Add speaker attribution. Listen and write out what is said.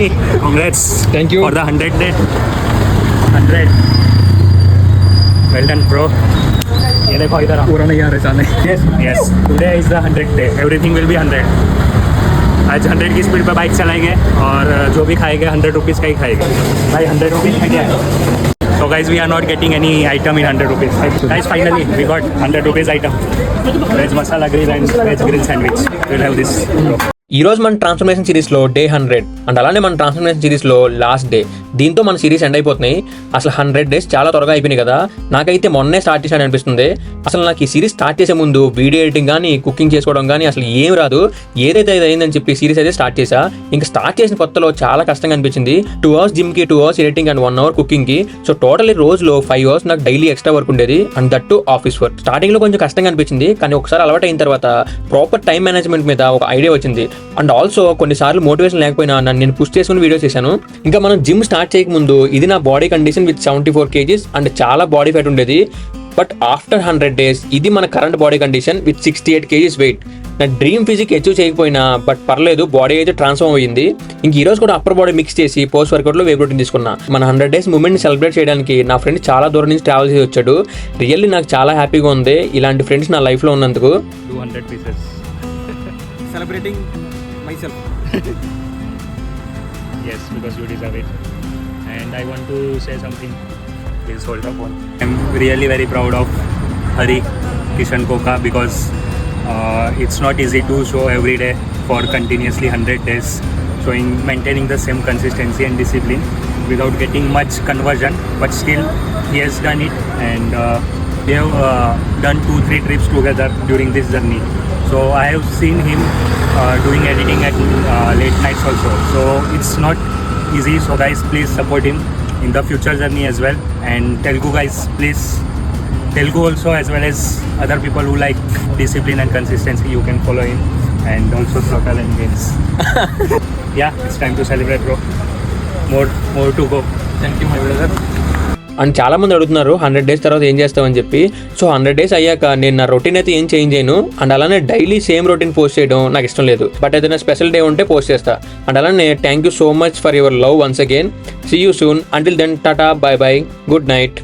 Speaker 1: finally, congrats.
Speaker 2: Thank you
Speaker 1: for the 100 day. 100. Well done, bro. ये देखो इधर आओ.
Speaker 2: पूरा नहीं आ रहा साले.
Speaker 1: Yes. Today is the 100th day. Everything will be 100. आज 100 की स्पीड पे बाइक चलाएंगे और जो भी खाएंगे 100 रुपीज़ का ही खाएंगे. भाई 100 रुपीज़ में क्या है? So guys, we are not getting any item in 100 rupees. Guys, finally we got 100 rupees item. Veg masala grill and veg grill sandwich. We'll have this, bro.
Speaker 2: ఈ రోజు మన ట్రాన్స్ఫర్మేషన్ సిరీస్లో డే 100 అండ్ అలానే మన transformation సిరీస్లో last day. దీంతో మన series end అయిపోతున్నాయి. అసలు 100 days చాలా త్వరగా అయిపోయినాయి కదా. నాకైతే మొన్నే స్టార్ట్ చేశాను అనిపిస్తుంది. అసలు నాకు ఈ సిరీస్ స్టార్ట్ చేసే ముందు వీడియో ఎడిటింగ్ కానీ కుకింగ్ చేసుకోవడం కానీ అసలు ఏం రాదు. ఏదైతే అది అయిందని చెప్పి సిరీస్ అయితే స్టార్ట్ చేశా. ఇంకా స్టార్ట్ చేసిన కొత్తలో చాలా కష్టంగా అనిపించింది. 2 hours జిమ్కి, 2 hours ఎడిటింగ్ అండ్ 1 hour కుకింగ్కి. సో టోటల్లీ రోజులో 5 hours నాకు డైలీ ఎక్స్ట్రా వర్క్ ఉండేది and that to office work. స్టార్టింగ్లో కొంచెం కష్టంగా అనిపించింది, కానీ ఒకసారి అలవాటు అయిన తర్వాత ప్రాపర్ టైం మేనేజ్మెంట్ మీద ఒక ఐడియా వచ్చింది. అండ్ ఆల్సో కొన్నిసార్లు మోటివేషన్ లేకపోయినా నన్ను నేను పుష్ చేసుకుని వీడియో చేశాను. ఇంకా మనం జిమ్ స్టార్ట్ చేయకముందు ఇది నా body condition with 74 kgs and చాలా బాడీ ఫ్యాట్ ఉండేది. బట్ ఆఫ్టర్ 100 days ఇది మన current body condition with 68 kgs weight. నా డ్రీమ్ ఫిజిక్ అచీవ్ చేయకపోయినా బట్ పర్లేదు, బాడీ అయితే ట్రాన్స్ఫార్మ్ అయ్యింది. ఇంక ఈ రోజు కూడా అప్పర్ బాడీ మిక్స్ చేసి పోస్ట్ వర్కౌట్లో వే ప్రోటీన్ తీసుకున్నా. మన 100 days మూమెంట్ని సెలబ్రేట్ చేయడానికి నా ఫ్రెండ్ చాలా దూరం నుంచి ట్రావెల్ చేసి వచ్చాడు. రియల్లీ నాకు చాలా హ్యాపీగా ఉంది ఇలాంటి ఫ్రెండ్స్ నా లైఫ్లో ఉన్నందుకు.
Speaker 1: 200 pieces.
Speaker 3: Celebrating myself.
Speaker 1: Yes, because you deserve it. And I want to say something. Please hold the phone. I'm really very proud of Hari Kishan Koka because it's not easy to show every day for continuously 100 days, maintaining the same consistency and discipline without getting much conversion, but still he has done it, and we have done 2-3 trips together during this journey. So I have seen him doing editing at late nights also. So it's not easy. So guys, please support him in the future journey as well. And Telugu guys, please, Telugu also as well as other people who like discipline and consistency, you can follow him. And also Throttle and Games. Yeah, it's time to celebrate, bro. More to go.
Speaker 3: Thank you, my brother.
Speaker 2: And చాలా మంది అడుగుతున్నారు 100 days తర్వాత ఏం చేస్తామని చెప్పి. So 100 days అయ్యాక నేను నా రొటీన్ అయితే ఏం చేంజ్ చేయను. అండ్ అలానే డైలీ సేమ్ రొటీన్ పోస్ట్ చేయడం నాకు ఇష్టం లేదు. బట్ ఏదైనా స్పెషల్ డే ఉంటే పోస్ట్ చేస్తా. అండ్ అలానే thank you so much for your love once again. See you soon. Until then tata, bye bye, good night.